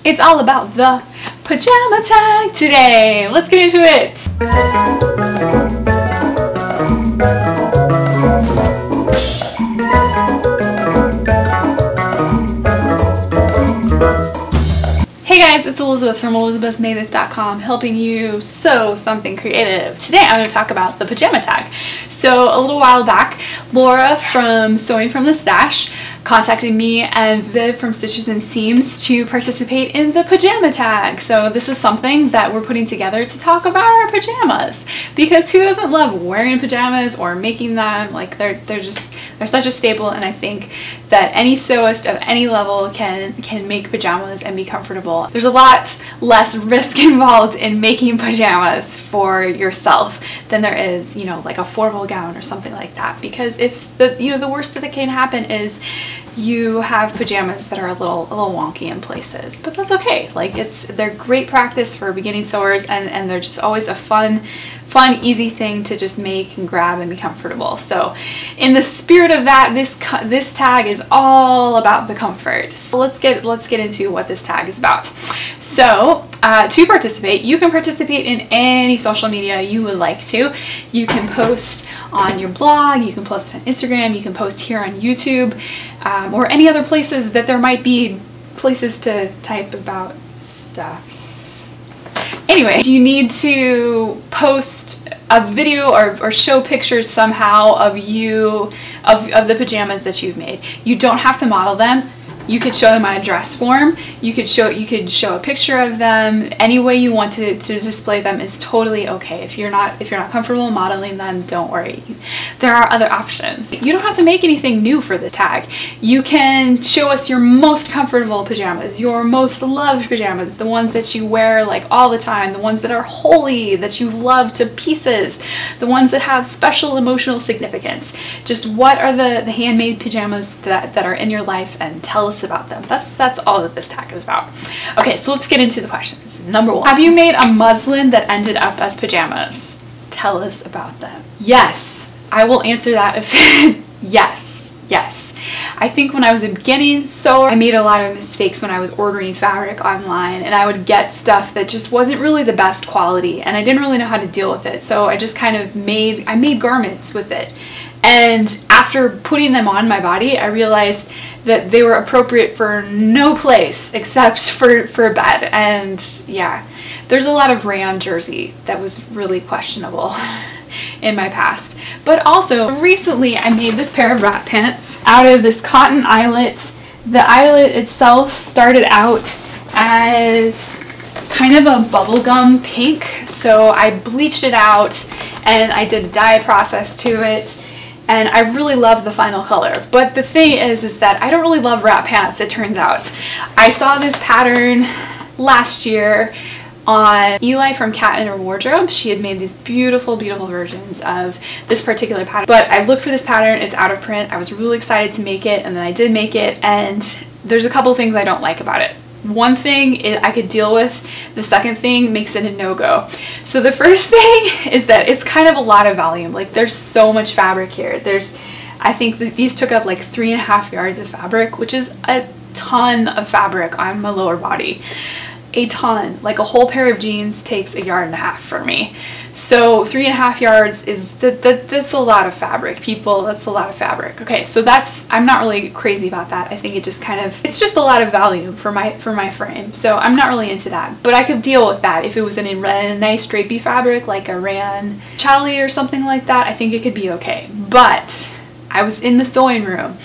It's all about the pajama tag today. Let's get into it. Hey guys, it's Elizabeth from elizabethmadethis.com, helping you sew something creative. Today I'm going to talk about the pajama tag. So a little while back, Laura from Sewing from the Stash contacted me and Viv from Stitches and Seams to participate in the pajama tag. So this is something that we're putting together to talk about our pajamas, because who doesn't love wearing pajamas or making them? Like they're such a staple, and I think that any sewist of any level can make pajamas and be comfortable. There's a lot less risk involved in making pajamas for yourself than there is, you know, like a formal gown or something like that. Because if the worst that can happen is you have pajamas that are a little wonky in places, but that's okay. Like they're great practice for beginning sewers, and they're just always a fun, easy thing to just make and grab and be comfortable. So in the spirit of that, this tag is all about the comfort. So let's get into what this tag is about. So to participate, you can participate in any social media you would like to. You can post on your blog, you can post on Instagram, you can post here on YouTube, or any other places that there might be places to type about stuff. Anyway, you need to post a video or show pictures somehow of the pajamas that you've made. You don't have to model them. You could show them on a dress form. You could show a picture of them. Any way you want to display them is totally okay. If you're not comfortable modeling them, don't worry. There are other options. You don't have to make anything new for the tag. You can show us your most comfortable pajamas, your most loved pajamas, the ones that you wear like all the time, the ones that are holy, that you love to pieces, the ones that have special emotional significance. Just what are the handmade pajamas that are in your life, and tell us about them. That's all that this tag is about. Okay, so let's get into the questions. Number one, have you made a muslin that ended up as pajamas? Tell us about them. Yes, I will answer that if yes. I think when I was a beginning sewer, I made a lot of mistakes when I was ordering fabric online, and I would get stuff that just wasn't really the best quality, and I didn't really know how to deal with it. So I just kind of made garments with it. And after putting them on my body, I realized that they were appropriate for no place except for a bed. And yeah, there's a lot of rayon jersey that was really questionable in my past. But also, recently I made this pair of wrap pants out of this cotton eyelet. The eyelet itself started out as kind of a bubblegum pink, so I bleached it out and I did a dye process to it. And I really love the final color. But the thing is that I don't really love wrap pants, it turns out. I saw this pattern last year on Eli from Cat in Her Wardrobe. She had made these beautiful, beautiful versions of this particular pattern. But I looked for this pattern, it's out of print. I was really excited to make it, and then I did make it, and there's a couple things I don't like about it. One thing I could deal with, the second thing makes it a no-go. So the first thing is that it's kind of a lot of volume. Like there's so much fabric here. I think that these took up like 3.5 yards of fabric, which is a ton of fabric on my lower body. A ton. Like a whole pair of jeans takes 1.5 yards for me. So 3.5 yards is that's a lot of fabric, people. That's a lot of fabric. Okay, so I'm not really crazy about that. I think it's just a lot of volume for my frame. So I'm not really into that. But I could deal with that if it was in a nice drapey fabric like a rayon challis or something like that. I think it could be okay. But I was in the sewing room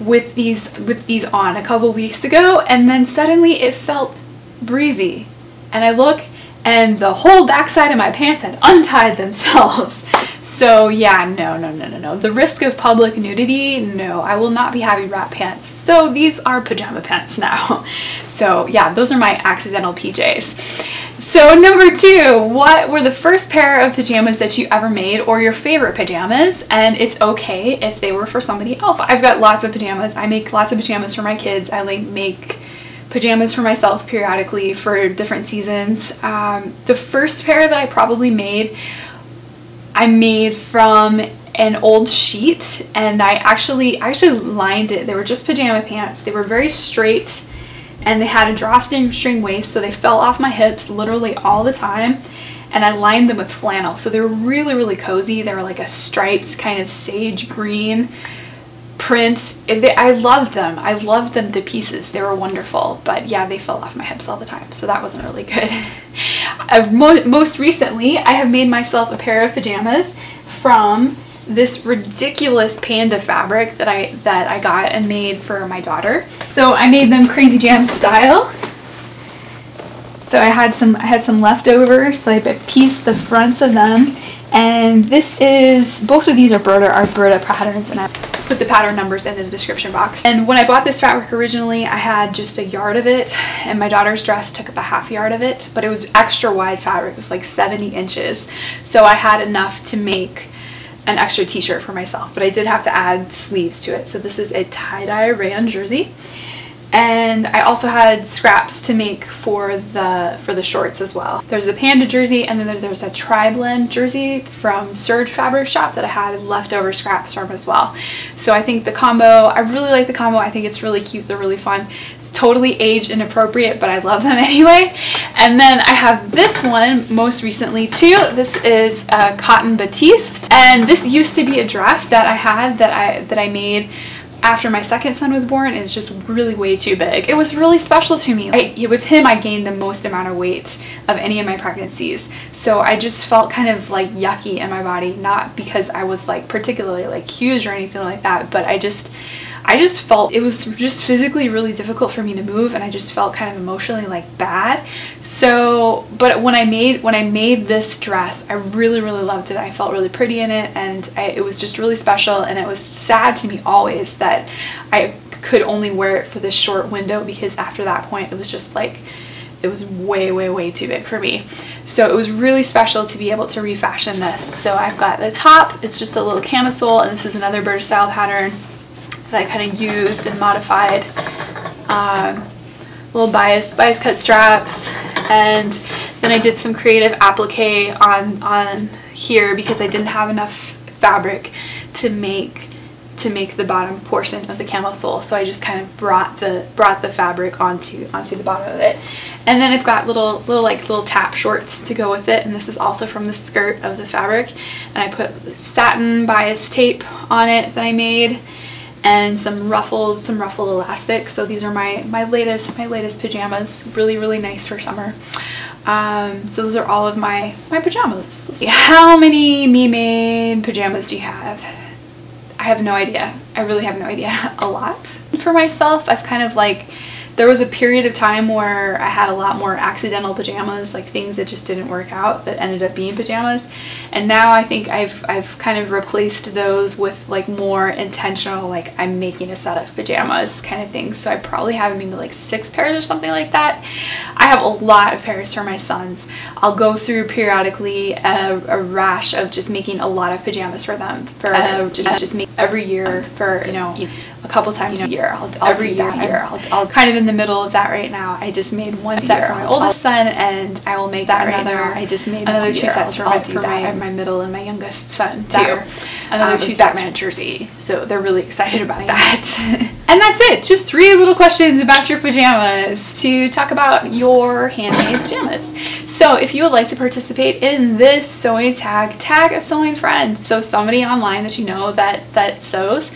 with these on a couple weeks ago, and then suddenly it felt breezy, and I look, and the whole backside of my pants had untied themselves. So yeah, no. The risk of public nudity, no, I will not be having wrap pants. So these are pajama pants now. So yeah, those are my accidental PJs. So number two, what were the first pair of pajamas that you ever made, or your favorite pajamas? And it's okay if they were for somebody else. I've got lots of pajamas. I make lots of pajamas for my kids. I make pajamas for myself periodically for different seasons. The first pair that I probably made, I made from an old sheet, and I actually lined it. They were just pajama pants. They were very straight. and they had a drawstring waist, so they fell off my hips literally all the time. And I lined them with flannel, so they were really, really cozy. They were like a striped kind of sage green print. I loved them. I loved them to pieces. They were wonderful, but yeah, they fell off my hips all the time, so that wasn't really good. Most recently, I have made myself a pair of pajamas from this ridiculous panda fabric that I got and made for my daughter. So I made them Crazy Jam style. So I had some leftover, so I pieced the fronts of them, and both of these are Berta patterns, and I put the pattern numbers in the description box. And when I bought this fabric originally, I had just a yard of it, and my daughter's dress took up a half yard of it, but it was extra wide fabric. It was like 70 inches, so I had enough to make an extra t-shirt for myself, but I did have to add sleeves to it. So this is a tie-dye rayon jersey. And I also had scraps to make for the shorts as well. There's a panda jersey, and then there's a tri-blend jersey from Serge Fabric Shop that I had leftover scraps from as well. So I think the combo, I really like the combo. I think it's really cute. They're really fun. It's totally age inappropriate, but I love them anyway. And then I have this one most recently too. This is a cotton batiste, and this used to be a dress that I had that I made after my second son was born. It's just really way too big. It was really special to me. With him, I gained the most amount of weight of any of my pregnancies. So I just felt kind of like yucky in my body, not because I was like particularly like huge or anything like that, but I just felt it was just physically really difficult for me to move, and I just felt kind of emotionally like bad. So, but when I made this dress, I really, really loved it. I felt really pretty in it, and it was just really special, and it was sad to me always that I could only wear it for this short window, because after that point it was just like, it was way, way, way too big for me. So it was really special to be able to refashion this. So I've got the top, it's just a little camisole, and this is another British style pattern that I kind of used and modified. Little bias cut straps, and then I did some creative applique on here because I didn't have enough fabric to make the bottom portion of the camisole. So I just kind of brought the fabric onto the bottom of it. And then I've got little tap shorts to go with it, and this is also from the skirt of the fabric. And I put satin bias tape on it that I made, and some ruffled elastic. So these are my latest pajamas. Really, really nice for summer. So those are all of my pajamas. How many me-made pajamas do you have? I have no idea. I really have no idea. A lot. For myself, I've kind of like, there was a period of time where I had a lot more accidental pajamas, like things that just didn't work out that ended up being pajamas. And now I think I've kind of replaced those with like more intentional, like I'm making a set of pajamas kind of thing. So I probably have maybe like 6 pairs or something like that. I have a lot of pairs for my sons. I'll go through periodically a rash of just making a lot of pajamas for them, for just make every year for, you know, a couple times a year. I'll kind of in the middle of that right now. I just made one set for my oldest son, and I will make that another. I just made another 2 sets for my middle and my youngest son too. Another 2 sets Batman jersey. So they're really excited about that. And that's it. Just 3 little questions about your pajamas to talk about your handmade pajamas. So if you would like to participate in this sewing tag, tag a sewing friend. So somebody online that you know that sews,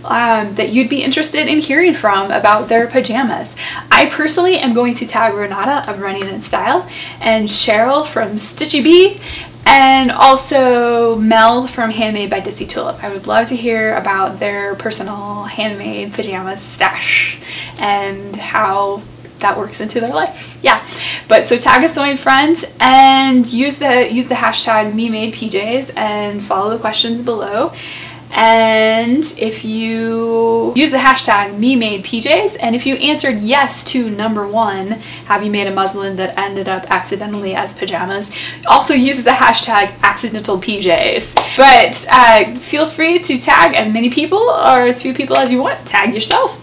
that you'd be interested in hearing from about their pajamas. I personally am going to tag Renata of Running in Style, and Cheryl from Stitchy Bee, and also Mel from Handmade by Ditsy Tulip. I would love to hear about their personal handmade pajamas stash and how that works into their life. Yeah, but so tag a sewing friend and use the hashtag #MeMadePJs and follow the questions below. And if you use the hashtag #MeMadePJs, and if you answered yes to number 1, have you made a muslin that ended up accidentally as pajamas, also use the hashtag #AccidentalPJs. But feel free to tag as many people or as few people as you want. Tag yourself.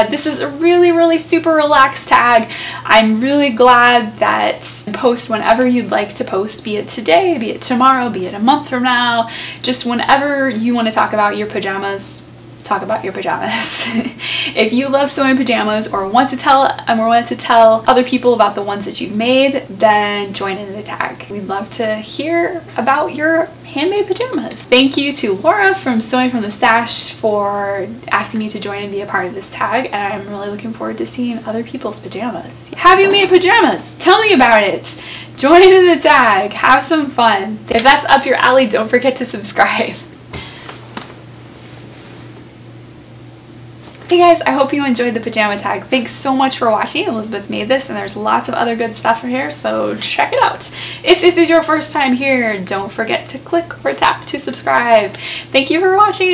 This is a really, really super relaxed tag. I'm really glad that post whenever you'd like to post, be it today, be it tomorrow, be it a month from now, just whenever you want to talk about your pajamas, talk about your pajamas. If you love sewing pajamas or want to tell other people about the ones that you've made, then join in the tag. We'd love to hear about your handmade pajamas. Thank you to Laura from Sewing from the Stash for asking me to join and be a part of this tag, and I'm really looking forward to seeing other people's pajamas. Have you made pajamas? Tell me about it. Join in the tag. Have some fun. If that's up your alley, don't forget to subscribe. Hey guys, I hope you enjoyed the pajama tag. Thanks so much for watching. Elizabeth made this and there's lots of other good stuff in here, so check it out. If this is your first time here, don't forget to click or tap to subscribe. Thank you for watching.